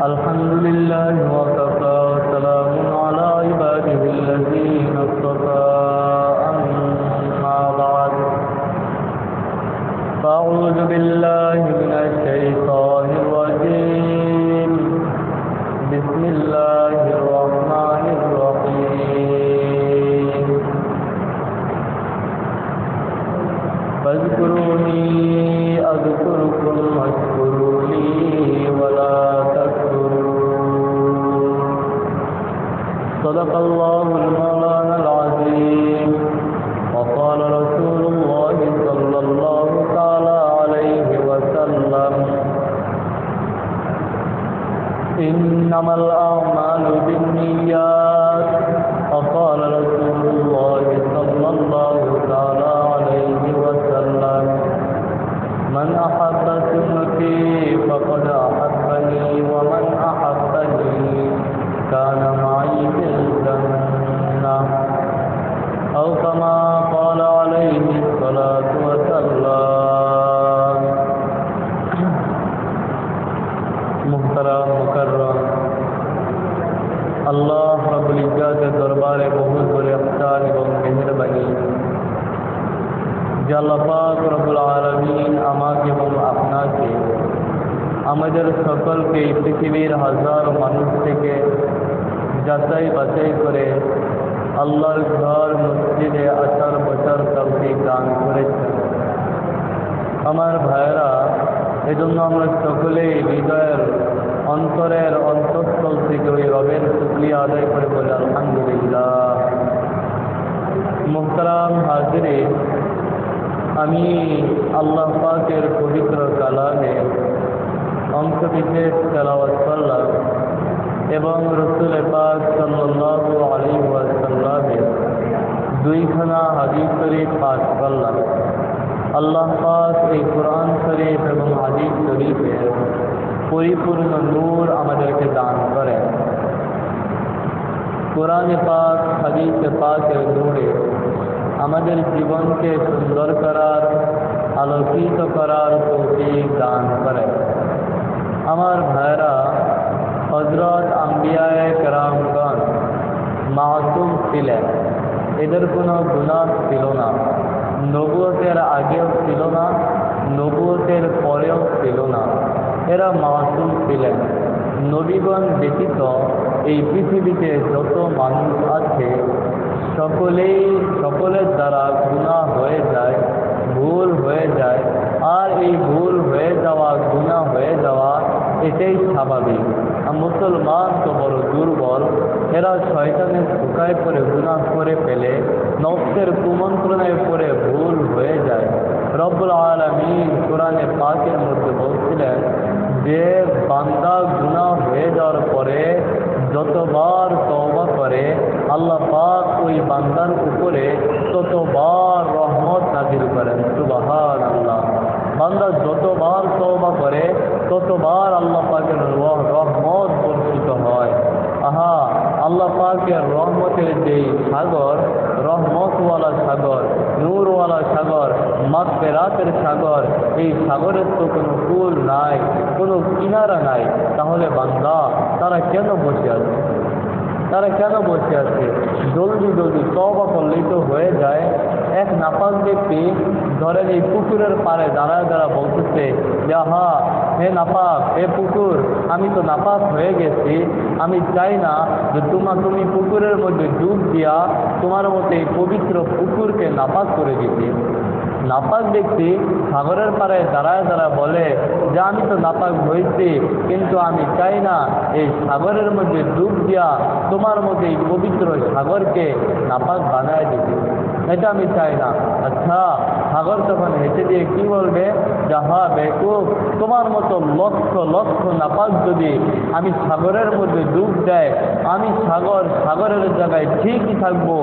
الحمد لله وكفى وسلام على عباده الذين اصطفى أما بعد فأعوذ بالله من الشيطان الرجيم بسم الله الرحمن الرحيم فاذكروني أذكركم واشكروا لي ولا تكفرون صدق الله المولانا العظيم وقال رسول الله صلى الله تعالى عليه وسلم إنما الأعمال بالنيات وقال رسول الله صلى الله تعالى عليه وسلم من أحب سنتي فقد أحبني ومن أحبني كان معي في الجنة أو كما قال عليه الصلاة والسلام محترم मुकर्रम আল্লাহ রাব্বুল ইজ্জতের দরবারে বহুত বড় ইহসান এবং মেহেরবানি যে আল্লাহ পাক রব্বুল আলামিন আমাকে এবং আপনাকে আমাদের সকলকে এই পৃথিবীর হাজার মানুষ থেকে যাচাই বাছাই করে আল্লাহর ঘর মসজিদে আসার বছর তৌফিক দান করেছেন। আমার ভাইয়েরা, এজন্য আমরা সকলেই হৃদয়ের অন্তরের অন্তঃস্থল থেকে ওই রবের শুকরিয়া আদায় করে বলে আলহামদুলিল্লাহ। মুহতারাম হাজিরিন, আমি আল্লাহ পাকের পবিত্র কালামে অংশ বিশেষ তেলাওয়াত করলাম এবং রাসূল পাক সাল্লাল্লাহু আলাইহি ওয়াসাল্লামের দুইখানা হাদিস শরীফ পাঠ করলাম। আল্লাহ পাক এই কোরআন শরীফ এবং হাদিস শরীফের পরিপূর্ণ নূর আমাদেরকে দান করেন। কোরআন পাক হাদিস পাকের নূরে আমাদের জীবনকে সুন্দর করার, আলোকিত করার তৌফিক দান করেন। আমার ভাইরা, হযরত আম্বিয়ায়ে কেরামগণ মাসুম ছিলেন, এদের কোনো গুনাহ ছিল না। নবুয়তের আগেও ছিল না, নবুয়তের পরেও ছিল না, এরা মাসুম ছিলেন। নবীগণ ব্যতীত এই পৃথিবীতে যত মানুষ আছে সকলের দ্বারা গুনাহ হয়ে যায়, ভুল হয়ে যায়। আর এই ভুল হয়ে যাওয়া, গুনাহ হয়ে যাওয়া এটাই স্বাভাবিক। আর মুসলমান তো বড় দুর্বল, এরা শয়তানের ধোঁকায় পড়ে গুনাহ করে ফেলে, নফসের কুমন্ত্রণায় পড়ে ভুল হয়ে যায়। রব্বুল আলামিন কোরআনে পাকের মধ্যে বলছিলেন যে বান্দা গুনাহ হয়ে যাওয়ার পরে যতবার তওবা করে আল্লাহ পাক ওই বান্দার উপরে ততবার রহমত নাযিল করেন। সুবহানাল্লাহ। বান্দা যতবার তওবা করে ততবার আল্লাহ পাকের রহমত বর্ষিত হয়। আহা, আল্লাহ পাকের রহমতের যেই সাগর, রহমতওয়ালা সাগর, নূরওয়ালা সাগর, মাগফিরাতের সাগর, এই সাগরের তো কোনো কুল নাই, কোনো কিনারা নাই। তাহলে বান্দা তারা কেন বসে আছে? জলদি জলদি তওবা করলেই তো হয়ে যায়। এক নাপাক ব্যক্তি ধরেন এই পুকুরের পাড়ে দাঁড়ায় বলতেছে যে আহা, হে নাপাক, হে পুকুর, আমি তো নাপাক হয়ে গেছি, আমি চাই না যে তুমি পুকুরের মধ্যে ডুব দিয়া তোমার মতো এই পবিত্র পুকুরকে নাপাক করে দিতে। নাপাক ব্যক্তি সাগরের পাড়ে দাঁড়ায় বলে যে আমি তো নাপাক হয়েছি, কিন্তু আমি চাই না এই সাগরের মধ্যে ডুব দিয়া তোমার মতো এই পবিত্র সাগরকে নাপাক বানায় দিতে, এটা আমি চাই না। আচ্ছা, সাগর তখন হেঁটে দিয়ে কি বলবে? যাহা বেকুব, তোমার মতো লক্ষ লক্ষ নাপাক যদি আমি সাগরের মধ্যে ডুব দেয়, আমি সাগরের জায়গায় ঠিকই থাকবো,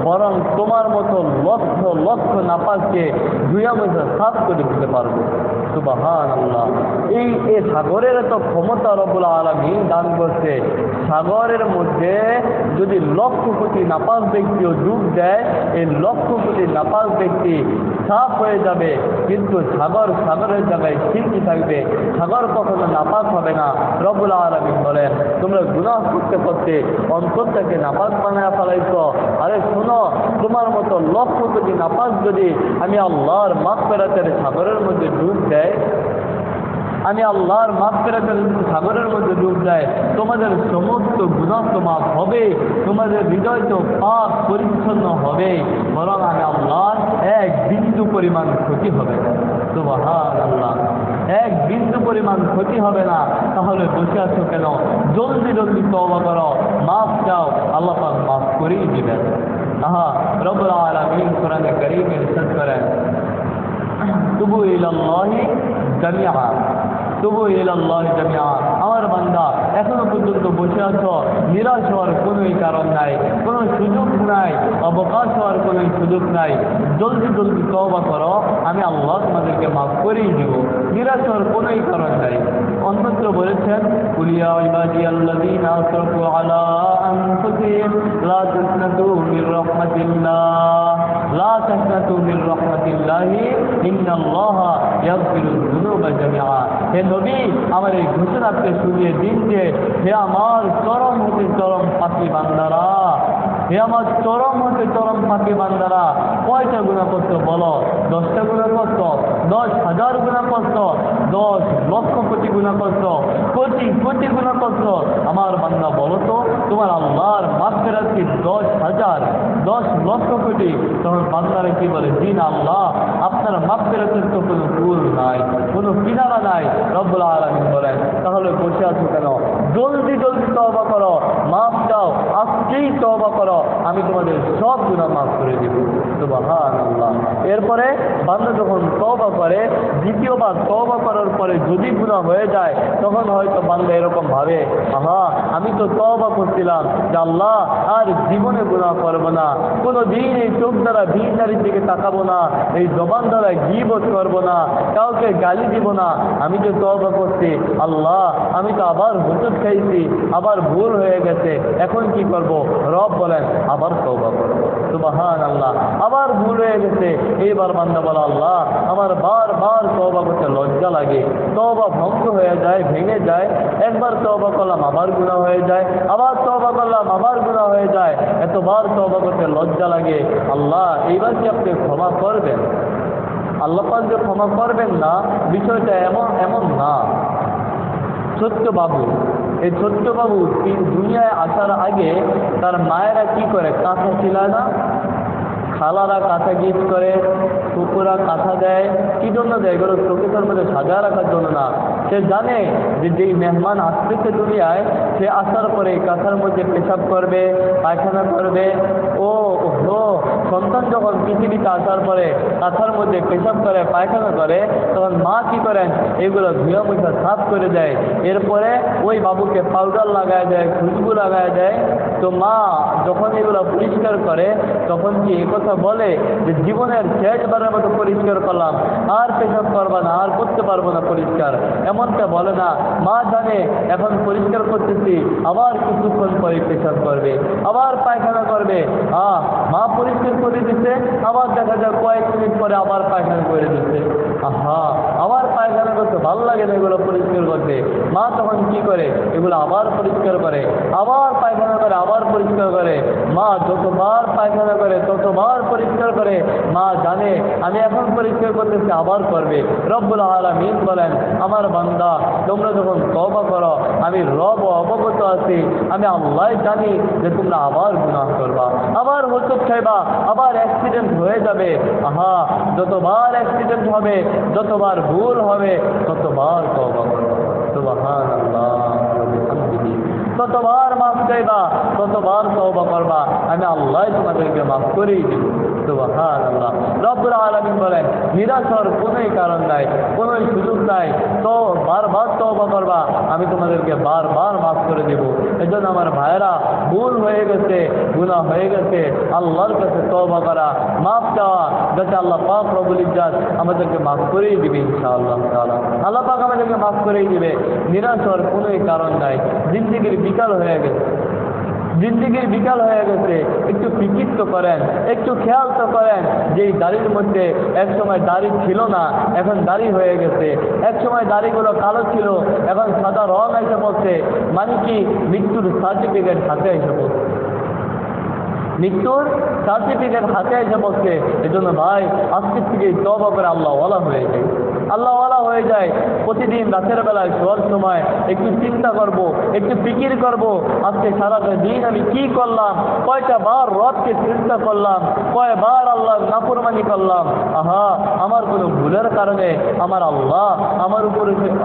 বরং তোমার মতো লক্ষ লক্ষ নাপাককে ধুয়া মুছে সাফ করে দিতে পারবো। সুবহানাল্লাহ। এই সাগরের তো ক্ষমতা রব্বুল আলামিন দান করছে। সাগরের মধ্যে যদি লক্ষ কোটি নাপাক ব্যক্তিও ডুব দেয়, এই লক্ষ কোটি নাপাক ব্যক্তি সাফ হয়ে যাবে, কিন্তু সাগরের জায়গায় ঠিকই থাকবে, সাগর কখনো নাপাক হবে না। রব্বুল আলামিন বলেন, তোমরা গুনাহ করতে করতে অন্তরটাকে নাপাক বানায় ফেলাইছো। আরে শোনো, তোমার মতো লক্ষ কোটি নাপাক যদি আমি আল্লাহর মাগফিরাতের সাগরের মধ্যে ডুব দেয়, আমি আল্লাহর মাগফিরাতের সাগরের মধ্যে ডুব দেয়, তোমাদের সমস্ত গুনাহ তো মাফ হবে, তোমাদের হৃদয় তো পাক পরিচ্ছন্ন হবে, বরং আমি আল্লাহর এক বিন্দু পরিমাণ ক্ষতি হবে না। সুবহানাল্লাহ, এক বিন্দু পরিমাণ ক্ষতি হবে না। তাহলে বসে আছো কেন? জলদি জলদি তওবা করো, মাফ চাও, আল্লাহ পাক মাফ করেই দিবেন। রব্বুল আলামিন কোরআনে কারীমে ইরশাদ করেন, তুবু ইলাল্লাহি জামিআ, তুবু ইলাল্লাহি জামিআ। আমার বান্দা, এখনো পর্যন্ত বসে আছো, নিরাশ হওয়ার কোনোই কারণ নাই, কোনো সুযোগ নাই, অবকাশ হওয়ার কোনো সুযোগ নাই। জলদি জলদি তওবা করো, আমি আল্লাহ তোমাদেরকে মাফ করেই দিব। নিরাশ হওয়ার কোনোই কারণ নাই। অন্যত্র বলেছেন, কুল ইয়া ইবাদিয়াল্লাযীনা আসরাফু আলা আনফুসিহিম লা তাকনাতু মির রাহমাতিল্লাহ, লা তাকনাতু মির রাহমাতিল্লাহি ইন্নাল্লাহা ইয়াগফিরুয যুনুবা জামিআ। হে নবী, আমার এই ঘোষণাকে শুনিয়ে দিন যে, হে আমার চরম হতে চরম পাপী বান্দারা, হে আমার চরম হতে চরম পাপী বান্দারা, কয়টা গুনাহ করছো বলো? 10টা গুনাহ করছো? 10,000 গুনাহ করছো? 10 লক্ষ কোটি গুনাহ করছো? কোটি কোটি গুনাহ করছো? আমার বান্দা বলো তো, তোমার আল্লাহর মাগফিরাত কি 10,000, 10 লক্ষ কোটি? তখন বান্দারা কি বলে, দিন আল্লাহ, আপনার মাগফিরাতের তো কোনো ভুল নাই, কোনো কিনারা নাই। রব্বুল আলামিন বলেন, তাহলে বসে আছো কেন? জলদি জলদি তওবা করো, মাফ চাও, আজকেই তওবা করো, আমি তোমাদের সব গুনাহ মাফ করে দিব। সুবহানাল্লাহ। এরপরে বান্দা যখন তওবা করে, দ্বিতীয়বার তওবা করার পরে যদি গুনাহ হয়ে যায়, তখন হয়তো বান্দা এরকম ভাবে, আমি তো তওবা করছিলাম যে আল্লাহ আর জীবনে গুনাহ করবো না, কোনো দিন এই চোখ দ্বারা ভিন নারীর দিকে তাকাবো না, এই জবান দ্বারা গীবত করবো না, কাউকে গালি দিব না। আমি যে তওবা করছি, আল্লাহ আমি তো আবার হোঁচট খাইছি, আবার ভুল হয়ে গেছে, এখন কি করব? রব বলেন, আবার তওবা করো। সুবহানাল্লাহ। আবার ভুল হয়ে গেছে, এইবার বান্দা বলে, আল্লাহ আমার বারবার তওবা করতে লজ্জা লাগে, তওবা ভঙ্গ হয়ে যায়, ভেঙে যায়। একবার তওবা করলাম আবার গুনাহ হয়ে যায়, আবার তওবা করলাম আবার গুনাহ হয়ে যায়, এতবার তওবা করতে লজ্জা লাগে। আল্লাহ এইবার কি আপনি ক্ষমা করবেন? আল্লাহ পাক যে ক্ষমা করবেন না, বিষয়টা এমন না। ছোট্ট বাবু, এই ছোট্ট বাবু দুনিয়ায় আসার আগে তার মায়েরা কি করে? কাঁথা ছিলায় না? খালারা কাঁথা গিফট করে, কুকুরা কাঁথা দেয়। কি জন্য দেয়? এগুলো চোখের মধ্যে সাজা রাখার জন্য না। সে জানে যে যেই মেহমান আসতেছে দুনিয়ায়, সে আসার পরে কাঁথার মধ্যে পেশাব করবে, পায়খানা করবে। ও সন্তান যখন পৃথিবীতে আসার পরে কাঁথার মধ্যে পেশাব করে, পায়খানা করে, তখন মা কি করেন? এগুলো ধুয়া মুছা সাফ করে দেয়। এরপরে ওই বাবুকে পাউডার লাগায় দেয়, খুশবু লাগায় দেয়। তো মা যখন এগুলো পরিষ্কার করে, তখন কি কথা বলে যে জীবনের শেষবারের মতো পরিষ্কার করলাম, আর পেশাব করবা না, আর করতে পারবো না পরিষ্কার, এমনটা বলে না। মা জানে এখন পরিষ্কার করতেছি, আবার কিছুক্ষণ পরে পেশাব করবে, আবার পায়খানা করবে। মা পরিষ্কার করে দিচ্ছে, আবার দেখা যায় কয়েক মিনিট পরে আবার পায়খানা করে দিচ্ছে। আবার পায়খানা করতে ভালো লাগে না এগুলো পরিষ্কার করতে। মা তখন কি করে? এগুলো আবার পরিষ্কার করে, আবার পায়খানা করে, আবার পরিষ্কার করে। মা যতবার পায়খানা করে ততবার পরিষ্কার করে। মা জানে আমি এখন পরিষ্কার করতেছি, আবার করবে। রব্বুল আলামিন বলেন, আমার বান্দা তোমরা যখন তওবা করো, আমি রব অবগত আছি, আমি আল্লাহ জানি যে তোমরা আবার গুনাহ করবা, আবার হোঁচট খাইবা, আবার অ্যাক্সিডেন্ট হয়ে যাবে। যতবার অ্যাক্সিডেন্ট হবে, যতবার ভুল হবে, ততবার তওবা করবা। সুবহানাল্লাহ। ততবার মাফ চাইবা, ততবার তওবা করবা, আমি আল্লাহ তোমাদেরকে মাফ করেই দিব। সুবহানাল্লাহ। রব্বুল আলামিন বলেন, নিরাশ হওয়ার কোনোই কারণ নাই, কোনোই সুযোগ নাই। তো বারবার তওবা করবা, আমি তোমাদেরকে বারবার মাফ করে দিব। এজন্য আমার ভাইয়েরা, ভুল হয়ে গেছে, গুনাহ হয়ে গেছে, আল্লাহর কাছে তওবা করা, মাফ চাওয়া, যাতে আল্লাহ পাক রব্বুল ইজ্জত আমাদেরকে মাফ করেই দিবে ইনশাআল্লাহ তাআলা। আল্লাহ পাক আমাদেরকে মাফ করেই দিবে। নিরাশ হওয়ার কোনোই কারণ নাই। জিন্দেগির বিকাল হয়ে গেছে, জিন্দিগির বিকাল হয়ে গেছে, একটু ফিকির তো করেন, একটু খেয়াল তো করেন যে এই দাড়ির মধ্যে এক সময় দাড়ি ছিল না, এখন দাড়ি হয়ে গেছে। এক সময় দাড়িগুলো কালো ছিল, এখন সাদা রং এসে পড়ছে। মানে কি মৃত্যুর সার্টিফিকেট হাতে এসে পড়ছে, মৃত্যুর সার্টিফিকেট হাতে এসে পড়ছে। এজন্য ভাই আজকের থেকে তওবা করে আল্লাহওয়ালা হয়ে যায়, আল্লাহওয়ালা হয়ে যায়। প্রতিদিন রাতের বেলায় শোয়ার সময় একটু চিন্তা করব, একটু ফিকির করব, আজকে সারাটা দিন আমি কি করলাম, কয়টা বার রবকে চিন্তা করলাম, কয়বার আল্লাহর নাফরমানি করলাম। আহা, আমার কোনো ভুলের কারণে আমার আল্লাহ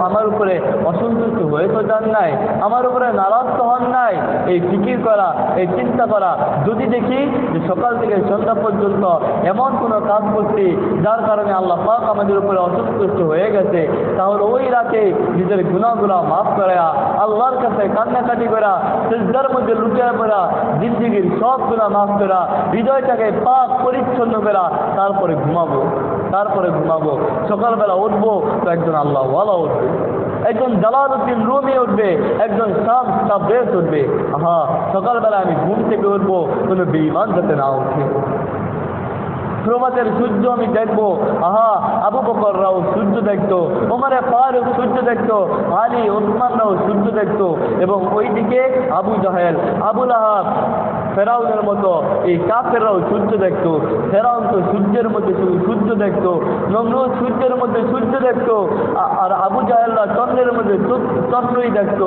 আমার উপরে অসন্তুষ্ট হয়ে তো যান নাই, আমার উপরে নারাজ তো হন নাই। এই ফিকির করা, এই চিন্তা করা, যদি দেখি যে সকাল থেকে সন্ধ্যা পর্যন্ত এমন কোনো কাজ করছি যার কারণে আল্লাহ পাক আমাদের উপরে অসন্তুষ্ট হয়ে গেছে, তাহলে ওই রাতে নিজের গুনাহগুলো মাফ করা, আল্লাহর কাছে কান্নাকাটি করা, সিজদার মধ্যে লুটিয়ে পড়া, জিন্দিগির সব গুনাহ মাফ করা, হৃদয়টাকে পাক পরিচ্ছন্ন করা, তারপরে ঘুমাবো, তারপরে ঘুমাবো। সকালবেলা উঠবো তো একজন আল্লাহওয়ালা উঠবে, একজন জালালউদ্দিন রুমি উঠবে, একজন শাম তাবরেজ উঠবে। আহা, সকালবেলা আমি ঘুম থেকে উঠবো, কোনো বেঈমান যাতে না উঠে। প্রভাতের সূর্য আমি দেখবো, আহা, আবু বকররাও সূর্য দেখতো, ওমরে ফারুক সূর্য দেখতো, আলী ওসমানরাও সূর্য দেখতো, এবং ওইদিকে আবু জাহেল, আবুল আহাব, ফেরাউনের মতো এই কাফেররাও সূর্য দেখতো। ফেরাউন তো সূর্যের মধ্যে শুধু সূর্য দেখতো, নমরুদ সূর্যের মধ্যে সূর্য দেখতো, আর আবু জাহেলরা চন্দ্রের মধ্যে চন্দ্রই দেখতো।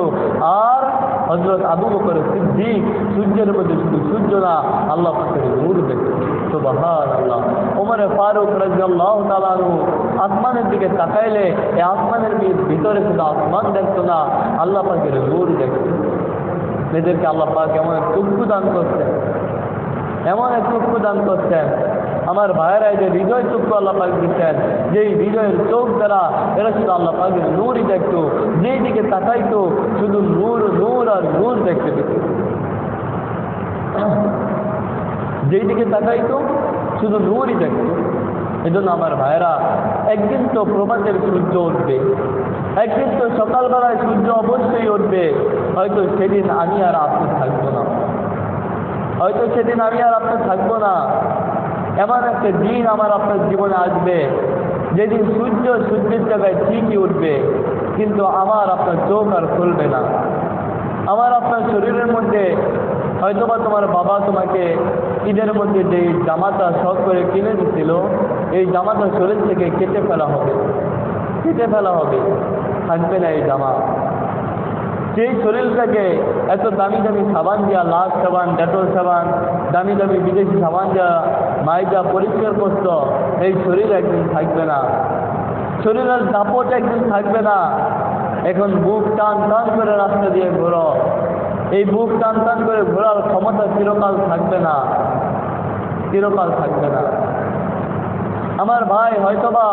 আর হযরত আবু বকর সিদ্দিক সূর্যের মধ্যে শুধু সূর্য না, আল্লাহ পাকের নূর দেখতো। সুবহানাল্লাহ। ওমরে ফারুক রাদিয়াল্লাহু তাআলা আনহু আসমানের দিকে তাকাইলে এই আসমানের ভিতরে শুধু আসমান দেখতো না, আল্লাহ পাকের নূর দেখতো। এদেরকে আল্লাহ পাক এমন এক চক্ষু দান করছেন, এমন এক চক্ষু দান করছেন। আমার ভাইয়েরা যে হৃদয় চক্ষু আল্লাহ পাক দিচ্ছেন, যেই হৃদয়ের চোখ দ্বারা এরা শুধু আল্লাহ পাকের নূরই দেখতো, যেই দিকে তাকাইতো শুধু নূর নূর আর নূর দেখতে পেত, যেই দিকে তাকাইতো শুধু নূরই দেখতো। এজন্য আমার ভাইয়েরা, একদিন তো প্রভাতের সূর্য উঠবে, একদিন তো সকালবেলায় সূর্য অবশ্যই উঠবে। হয়তো সেদিন আমি আর আপনি থাকবো না, হয়তো সেদিন আমি আর আপনি থাকবো না। এমন একটা দিন আমার আপনার জীবনে আসবে যেদিন সূর্য সূর্যের জায়গায় ঠিকই উঠবে, কিন্তু আমার আপনার চোখ আর খুলবে না। আমার আপনার শরীরের মধ্যে হয়তোবা তোমার বাবা তোমাকে ঈদের মধ্যে যে জামাটা শখ করে কিনে দিছিল, এই জামাটা শরীর থেকে কেটে ফেলা হবে, কেটে ফেলা হবে, থাকবে না এই জামা। সেই শরীরটাকে এত দামি দামি সাবান দিয়া, লাক্স সাবান, ডেটল সাবান, দামি দামি বিদেশি সাবান দিয়া মাইজা পরিষ্কার করত, এই শরীর একদিন থাকবে না, শরীরের দাপট একদিন থাকবে না। এখন বুক টান টান করে রাস্তা দিয়ে ঘোরো, এই বুক টান টান করে ঘোরার ক্ষমতা চিরকাল থাকবে না, চিরকাল থাকবে না। আমার ভাই, হয়তোবা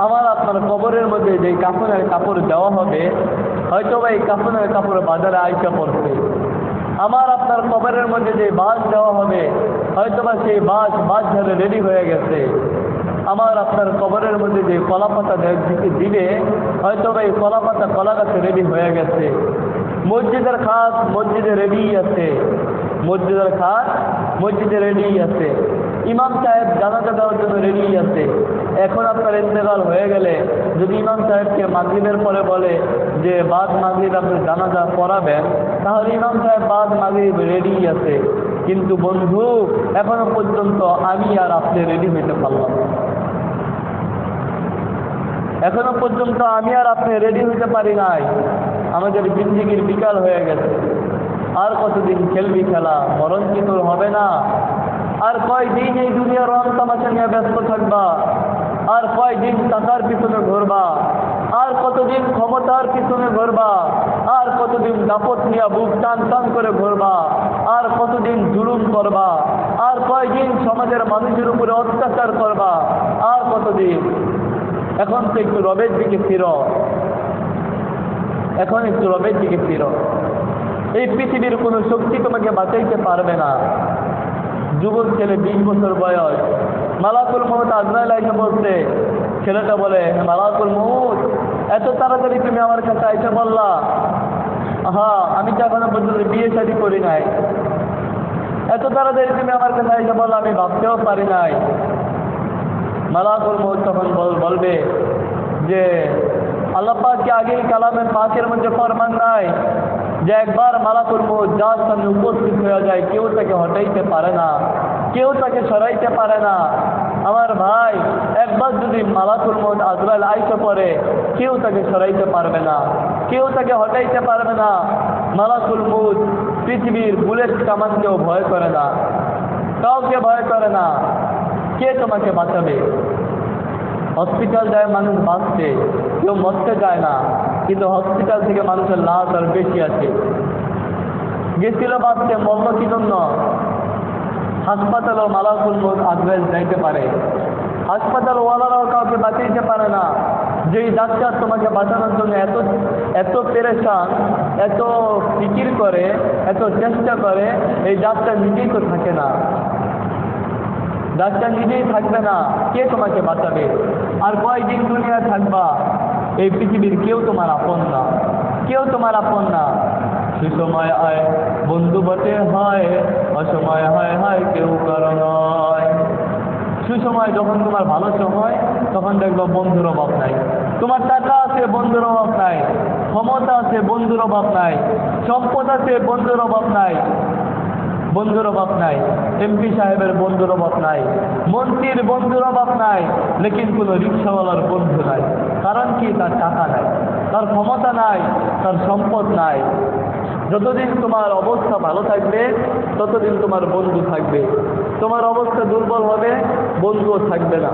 আমার আপনার কবরের মধ্যে যে কাফনের কাপড় দেওয়া হবে, হয়তোবা এই কাফনের কাপড় বাজারে আইসা পড়ছে। আমার আপনার কবরের মধ্যে যে বাঁশ দেওয়া হবে, হয়তোবা সেই বাঁশ ধরে রেডি হয়ে গেছে। আমার আপনার কবরের মধ্যে যে কলা পাতা দিবে, হয়তোবা এই কলা পাতা কলা গাছে রেডি হয়ে গেছে। মসজিদের খাট মসজিদে রেডি আছে, মসজিদের খাট মসজিদে রেডি আছে। ইমাম সাহেব জানাজা দেওয়ার জন্য রেডি আছে। এখন আপনার ইন্তেকাল হয়ে গেলে যদি ইমাম সাহেবকে মাগরিবের পরে বলে যে বাদ মাগরিব আপনি জানাজা পড়াবেন, তাহলে ইমাম সাহেব বাদ মাগরিব রেডি আছে। কিন্তু বন্ধু, এখনো পর্যন্ত আমি আর আপনি রেডি হইতে পারলাম না, এখনো পর্যন্ত আমি আর আপনি রেডি হইতে পারি নাই। আমাদের জিন্দিগির বিকাল হয়ে গেছে। আর কতদিন খেলবি খেলা, মরণ কি তোর হবে না? আর কয়দিন এই দুনিয়ার রং তামাশা নিয়ে ব্যস্ত থাকবা? আর কয়দিন টাকার পিছনে ঘুরবা? আর কতদিন ক্ষমতার পিছনে ঘুরবা? আর কতদিন দাপট নিয়ে বুক টান টান করে ঘুরবা? আর কতদিন জুলুম করবা? আর কয়দিন সমাজের মানুষের উপরে অত্যাচার করবা? আর কতদিন? এখন তো একটু রবের দিকে ফিরো, এখন একটু রবের দিকে ফিরো। এই পৃথিবীর কোনো শক্তি তোমাকে বাঁচাইতে পারবে না। যুবক ছেলে, 20 বছর বয়স, মালাকুল মউত আজরাইল আইসা বলছে। ছেলেটা বলে, মালাকুল মউত, এত তাড়াতাড়ি তুমি আমার কাছে আইসা বললা? হ্যাঁ, আমি তো এখনো পর্যন্ত বিয়ে শাদী করি নাই, এত তাড়াতাড়ি তুমি আমার কাছে এসে বলো, আমি ভাবতেও পারি নাই। মালাকুল মউত তখন বলবে যে আল্লাহ পাক কি আগেই কালামের পাকের মধ্যে ফরমান নাই যে একবার মালাকুল মউত যার সামনে উপস্থিত হয়ে যায় কেউ তাকে হটাইতে পারে না, কেউ তাকে সরাইতে পারে না। আমার ভাই, একবার যদি মালাকুল মউত আজরাইল আইসা পড়ে কেউ তাকে সরাইতে পারবে না, কেউ তাকে হটাইতে পারবে না। মালাকুল মউত পৃথিবীর বুলেট কামানকেও ভয় করে না, কাউকে ভয় করে না। কে তোমাকে বাঁচাবে? হসপিটাল যায় মানুষ বাঁচতে, কেউ মরতে যায় না, কিন্তু হসপিটাল থেকে মানুষের লাশ আর বেশি আছে। গেছিল বাঁচতে, মরল কি জন্য? হাসপাতালও মালাকুল মউত আজরাইল যাইতে পারে, হাসপাতাল ওয়ালারাও কাউকে বাঁচাইতে পারে না। যেই ডাক্তার তোমাকে বাঁচানোর জন্য এত এত পেরেশান, এত ফিকির করে, এত চেষ্টা করে, এই ডাক্তার নিজেই তো থাকে না, ডাক্তার নিজেই থাকবে না, কে তোমাকে বাঁচাবে? আর কয়দিন দুনিয়ায় থাকবা? এই পৃথিবীর কেউ তোমার আপন না, কেউ তোমার আপন না। সুসময় আয় বন্ধু বটে হয়, অসময় হয় হয় কেউ কারো নয়। সুসময় যখন তোমার ভালো সময়, তখন দেখবো বন্ধুর অভাব নাই। তোমার টাকা আছে, বন্ধুর অভাব নাই। ক্ষমতা আছে, বন্ধুর অভাব নাই। সম্পদ আছে, বন্ধুর অভাব নাই, বন্ধুর অভাব নাই। এমপি সাহেবের বন্ধুর অভাব নাই, মন্ত্রীর বন্ধুর অভাব নাই, লেকিন কোনো রিক্সাওয়ালার বন্ধু নাই। কারণ কি? তার টাকা নাই, তার ক্ষমতা নাই, তার সম্পদ নাই। যতদিন তোমার অবস্থা ভালো থাকবে ততদিন তোমার বন্ধু থাকবে। তোমার অবস্থা দুর্বল হবে, বন্ধুও থাকবে না,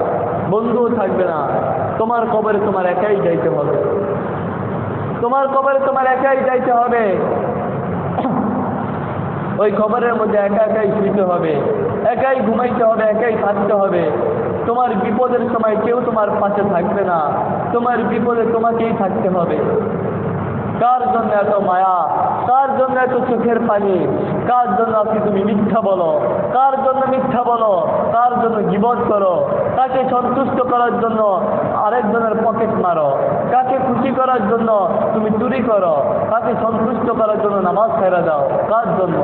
বন্ধুও থাকবে না। তোমার কবরে তোমার একাই যাইতে হবে, তোমার কবরে তোমার একাই যাইতে হবে। ওই কবরের মধ্যে একা একাই শুইতে হবে, একাই ঘুমাইতে হবে, একাই থাকতে হবে। তোমার বিপদের সময় কেউ তোমার পাশে থাকবে না, তোমার বিপদে তোমাকেই থাকতে হবে। কার জন্য এত মায়া? কার জন্য এত চোখের পানি? কার জন্য আজকে তুমি মিথ্যা বলো? কার জন্য মিথ্যা বলো? কার জন্য গীবত করো? কাকে সন্তুষ্ট করার জন্য আরেকজনের পকেট মারো? কাকে খুশি করার জন্য তুমি চুরি করো? কাকে সন্তুষ্ট করার জন্য নামাজ ছেড়ে দাও? কার জন্য?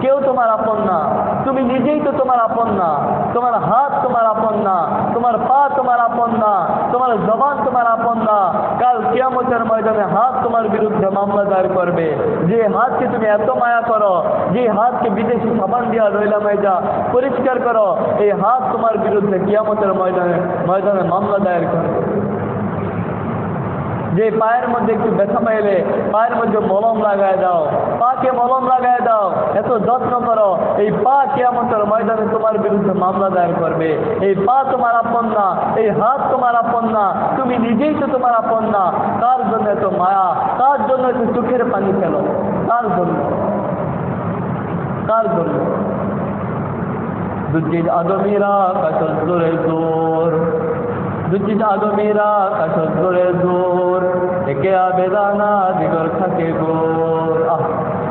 কেউ তোমার আপন না, তুমি নিজেই তো তোমার আপন না। তোমার হাত তোমার আপন না, তোমার পা তোমার আপন না, তোমার জবান তোমার আপন না। কাল কিয়ামতের ময়দানে হাত তোমার বিরুদ্ধে মামলা দায়ের করবে। যে হাতকে তুমি এত মায়া করো, যে হাতকে বিদেশি সাবান দিয়া রইলা ময়দা পরিষ্কার করো, এই হাত তোমার বিরুদ্ধে কিয়ামতের ময়দানে মামলা দায়ের করবে। যে পায়ের মধ্যে একটু ব্যথা পাইলে পায়ের মধ্যে মলম লাগায় দাও, পাকে মলম লাগায় দাও, এত যত্ন করো, এই পা কিয়ামতের ময়দানে তোমার বিরুদ্ধে মামলা দায়ের করবে। এই পা তোমার আপন না, এই হাত তোমার আপন না, তুমি নিজেই তো তোমার আপন না। কার জন্য এত মায়া? কার জন্য এত চোখের পানি ফেলো? কার জন্য? কার জন্য? দুঃখিত আদমিরা কাশল জোরে জোর, দুঃখিত আদমিরা কাশল জোরে জোর, একে আবেদানা দিগর থাকে গোর।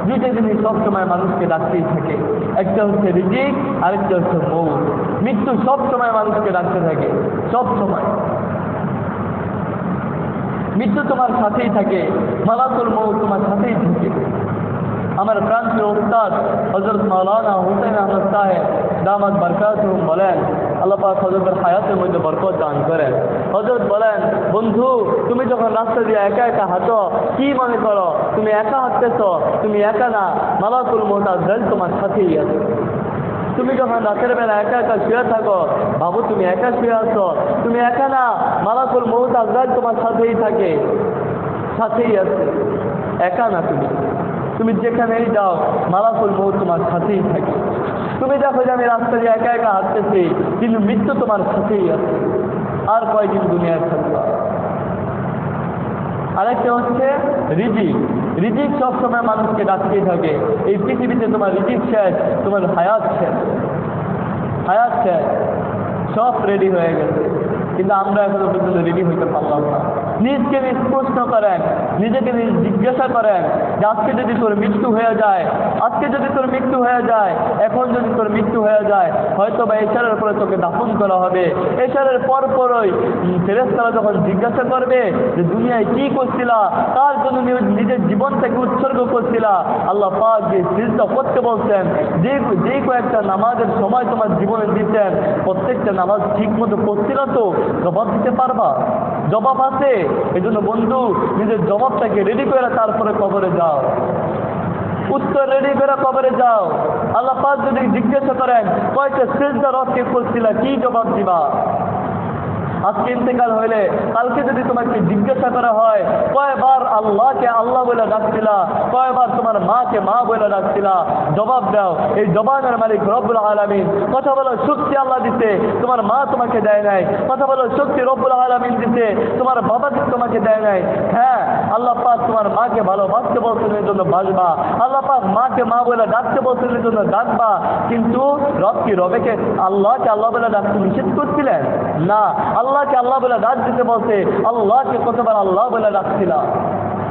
দুইটা জিনিস সবসময় মানুষকে ডাকতেই থাকে, একটা হচ্ছে রিজিক, আরেকটা হচ্ছে মৌত। মৃত্যু সবসময় মানুষকে ডাকতে থাকে, সবসময়। মৃত্যু তোমার সাথেই থাকে, মালাকুল মউত তোমার সাথেই থাকে। আমার প্রান্তীয় উস্তাদ হযরত মাওলানা হুসাইন আহমদ সাহেব দামাত বরকাতুহুম বলেন, আল্লাহ পাক হযরতের হায়াতের মধ্যে বরকত দান করেন। হযরত বলেন, বন্ধু তুমি যখন রাস্তা দিয়ে একা একা হাঁটো, কি মনে করো তুমি একা হাঁটতেছো? তুমি একা না, মালাকুল মউত আজরাইল তোমার সাথেই আছে। তুমি যখন রাতের বেলা একা একা শুয়ে থাকো, ভাবো তুমি একা শুয়ে আছো, তুমি একা না, মালাকুল মউত আজরাইল তোমার সাথেই থাকে, সাথেই আছে, একা না তুমি। তুমি যেখানেই যাও মালাকুল মউত তোমার সাথেই থাকে। তুমি দেখো যে আমি রাস্তা দিয়ে একা একা হাঁটতেছি, কিন্তু মৃত্যু তোমার সাথেই আছে। আর কয়দিন দুনিয়ায় থাকবা? আরেকটা হচ্ছে রিজিক। রিজিক সবসময় মানুষকে ডাকতেই থাকে। এই পৃথিবীতে তোমার রিজিক শেষ, তোমার হায়াত শেষ, হায়াত শেষ, সব রেডি হয়ে গেছে, কিন্তু আমরা এখনো পর্যন্ত রেডি হইতে পারলাম না। নিজকে নিজ প্রশ্ন করেন, নিজেকে নিজ জিজ্ঞাসা করেন যে আজকে যদি তোর মৃত্যু হয়ে যায়, আজকে যদি তোর মৃত্যু হয়ে যায়, এখন যদি তোর মৃত্যু হয়ে যায়, হয়তো বা এশারের পরে তোকে দাফন করা হবে। এশারের পরপরই ফেরেশতারা যখন জিজ্ঞাসা করবে যে দুনিয়ায় কি করছিলা, তার জন্য নিজের জীবনটাকে উৎসর্গ করছিলা, আল্লাহ পাক যে সিজদা করতে বলছেন, যে কয়েকটা নামাজের সময় তোমার জীবনে দিচ্ছেন, প্রত্যেকটা নামাজ ঠিক মতো পড়ছিল তো? জবাব দিতে পারবা? জবাব আছে। এই জন্য বন্ধু, নিজের জবাবটাকে রেডি করে তারপরে কবরে যাও, উত্তর রেডি করে কবরে যাও। আল্লাহ পাক যদি জিজ্ঞাসা করেন কয়টা সিজদা রবকে করছিলা, কি জবাব দিবা? আজকে ইন্তেকাল হইলে কালকে যদি তোমাকে জিজ্ঞাসা করা হয় কয়বার আল্লাহকে আল্লাহ বলে ডাকছিলা, কয়বার তোমার মাকে মা বলে ডাকছিলা, জবাব দাও। এই জবানের মালিক রব্বুল আলামিন। কথা বলো শক্তি আল্লাহ দিতে, তোমার মা তোমাকে দেয় নাই। কথা বলো শক্তি রব্বুল আলামিন দিতে, তোমার বাবা তোমাকে দেয় নাই। হ্যাঁ, আল্লাহ পাক তোমার মাকে ভালোবাসতে বলছেন, এই জন্য বাসবা। আল্লাহ পাক মাকে মা বলে ডাকতে বলছেন, এই জন্য ডাকবা। কিন্তু রব কি রবেকে আল্লাহকে আল্লাহ বলে ডাকতে নিষেধ করছিলেন? না, আল্লাহকে আল্লাহ বলে ডাক দিতে বলছে, আল্লাহকে কতবার আল্লাহ বলে ডাকছিলাম।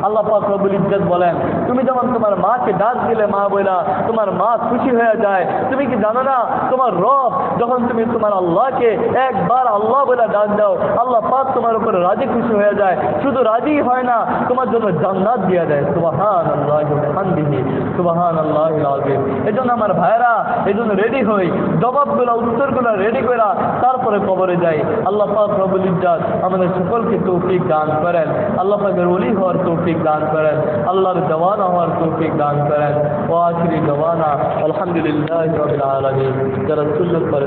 আল্লাহ পাক রব্বুল ইজ্জত বলেন, তুমি যেমন তোমার মাকে ডাক দিলে মা বইলা, তোমার মা খুশি হয়ে যায়। তুমি কি জানো না তোমার রব যখন তুমি তোমার আল্লাহকে একবার আল্লাহ বলে ডাক দাও, আল্লাহ পাক তোমার উপরে রাজি খুশি হয়ে যায়। শুধু রাজি হয় না, তোমার জন্য জান্নাত দিয়ে দেয়। সুবহানাল্লাহি ওয়া বিহামদিহি, সুবহানাল্লাহিল আযীম। এজন্য আমার ভাইরা, এজন্য রেডি হই, জবাবগুলো উত্তরগুলো রেডি করা, তারপরে কবরে যাই। আল্লাহ পাক রব্বুল ইজ্জত আমাদের সকলকে তৌফিক দান করেন। আল্লাহ পাকের ওলি হওয়ার তৌফিক দান করেন, আল্লাহর দেওয়ানা হওয়ার তৌফিক দান করেন। ওয়া আখিরি দাওয়ানা আলহামদুলিল্লাহি রাব্বিল আলামিন। যারা সুন্নাত পড়ে